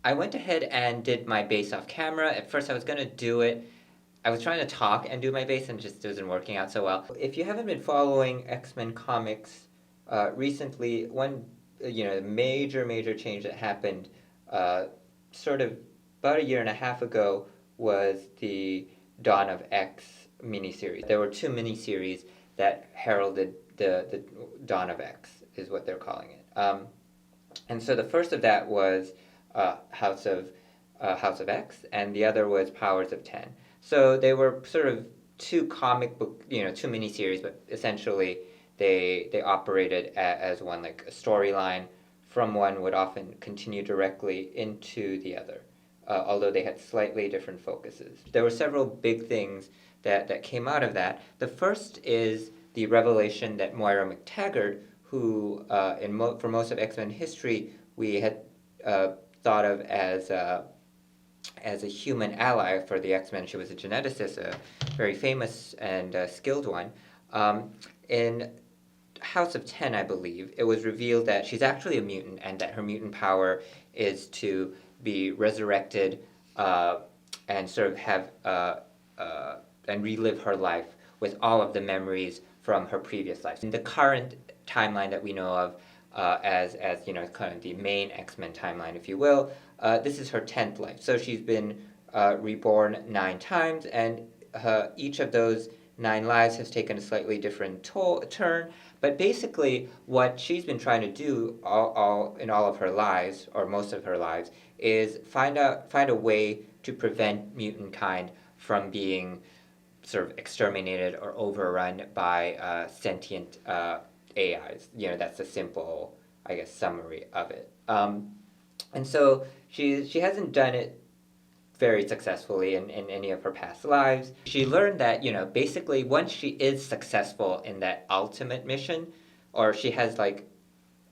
I went ahead and did my base off camera. At first, I was going to do it. I was trying to talk and do my base, and it just wasn't working out so well. If you haven't been following X-Men comics recently, one major change that happened uh, sort of about a year and a half ago was the Dawn of X miniseries. There were two miniseries that heralded the Dawn of X, is what they're calling it. And so the first of that was House of X, and the other was Powers of 10. So they were sort of two comic book, two miniseries, but essentially they operated as one, like a storyline from one would often continue directly into the other, although they had slightly different focuses. There were several big things that came out of that. The first is the revelation that Moira McTaggart, who for most of X-Men history we had thought of as a human ally for the X-Men. She was a geneticist, a very famous and skilled one. In House of 10, I believe, it was revealed that she's actually a mutant and that her mutant power is to be resurrected and sort of have and relive her life with all of the memories from her previous life. In the current timeline that we know of, as kind of the main X-Men timeline, if you will, this is her 10th life. So she's been reborn 9 times, and each of those 9 lives has taken a slightly different turn. But basically, what she's been trying to do in all of her lives, or most of her lives, is find a way to prevent mutant kind from being sort of exterminated or overrun by sentient AIs. That's a simple, I guess, summary of it. And so she hasn't done it very successfully in any of her past lives. She learned that, basically once she is successful in that ultimate mission, or she has like,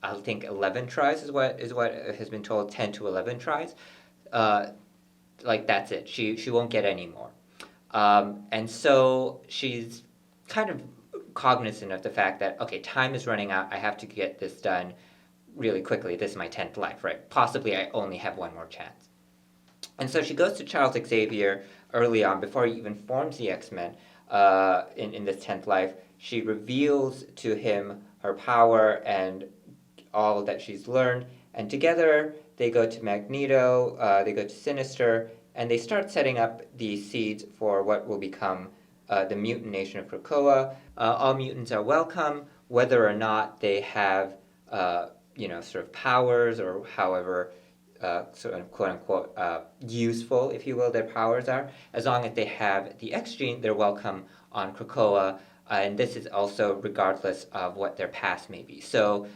I think 11 tries is what has been told, 10 to 11 tries, like that's it. She won't get any more. And so she's kind of cognizant of the fact that, okay, time is running out. I have to get this done really quickly. This is my 10th life, right? Possibly I only have one more chance. And so she goes to Charles Xavier early on, before he even forms the X-Men, in this 10th life. She reveals to him her power and all that she's learned. And together they go to Magneto, they go to Sinister, and they start setting up the seeds for what will become the mutant nation of Krakoa. All mutants are welcome, whether or not they have, sort of powers, or however sort of quote-unquote useful, if you will, their powers are. As long as they have the X gene, they're welcome on Krakoa, and this is also regardless of what their past may be. So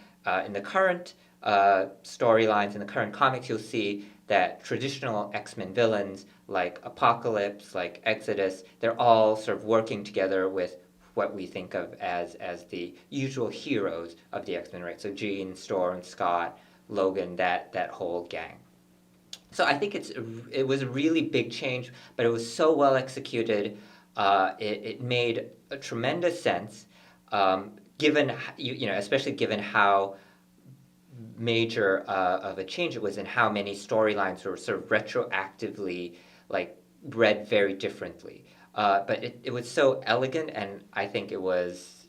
in the current storylines, in the current comics, you'll see that traditional X-Men villains like Apocalypse, like Exodus, they're all sort of working together with what we think of as the usual heroes of the X-Men, right? So Jean, Storm, Scott, Logan, that whole gang. So I think it was a really big change, but it was so well executed. It made a tremendous sense, given especially given how major of a change it was, and how many storylines were sort of retroactively like read very differently. But it was so elegant, and I think it was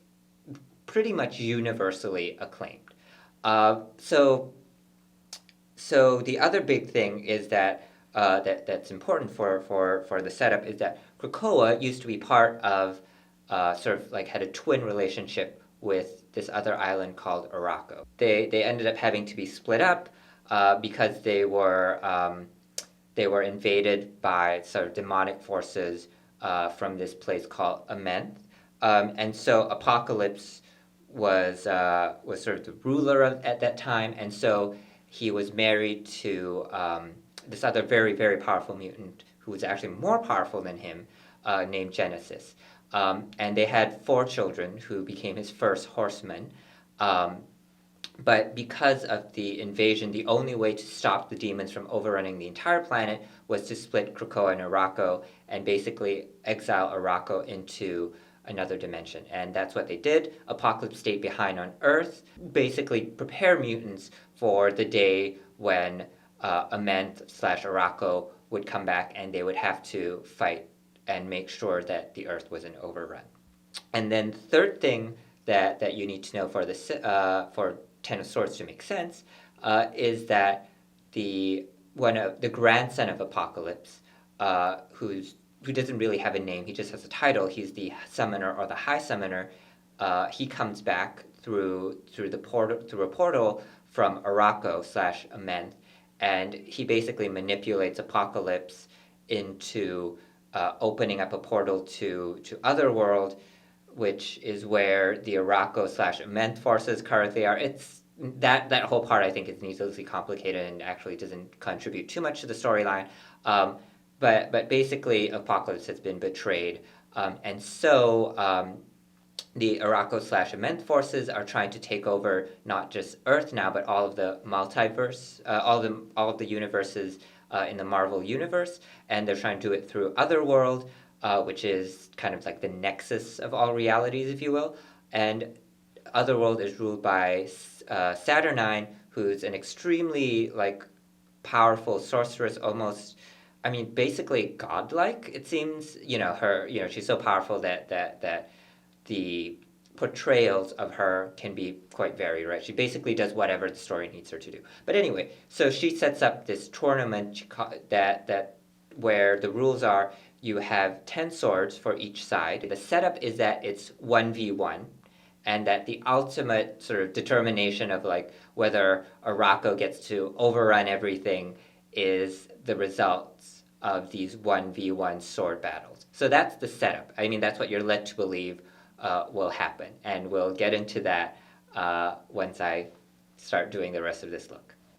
pretty much universally acclaimed. So the other big thing is that that's important for the setup is that Krakoa used to be part of sort of like had a twin relationship with this other island called Araco. They ended up having to be split up because they were invaded by sort of demonic forces from this place called Amenth. And so Apocalypse was sort of the ruler at that time, and so he was married to this other very, very powerful mutant who was actually more powerful than him, named Genesis. And they had 4 children who became his first horsemen. But because of the invasion, the only way to stop the demons from overrunning the entire planet was to split Krakoa and Araco and basically exile Araco into another dimension. And that's what they did. Apocalypse stayed behind on Earth, basically prepare mutants for the day when Ament slash Araco would come back and they would have to fight and make sure that the Earth wasn't overrun. And then the third thing that you need to know for for Ten of Swords to make sense is that the grandson of Apocalypse, who doesn't really have a name, he just has a title. He's the summoner or the high summoner. He comes back through a portal from Araco slash Amenth, and he basically manipulates Apocalypse into opening up a portal to Otherworld, which is where the Araco slash Amenth forces currently are. It's that whole part I think is needlessly complicated and actually doesn't contribute too much to the storyline. But basically, Apocalypse has been betrayed, and so the Araco slash Amenth forces are trying to take over not just Earth now, but all of the multiverse, all of the universes in the Marvel universe, and they're trying to do it through Otherworld, which is kind of like the nexus of all realities, if you will. And Otherworld is ruled by Saturnine, who's an extremely powerful sorceress, almost. I mean, basically godlike. It seems. She's so powerful that the portrayals of her can be quite varied, right? She basically does whatever the story needs her to do. But anyway, so she sets up this tournament that where the rules are you have 10 swords for each side. The setup is that it's 1v1, and that the ultimate sort of determination of whether Araco gets to overrun everything is the results of these 1v1 sword battles. So that's the setup. I mean, that's what you're led to believe will happen, and we'll get into that once I start doing the rest of this look.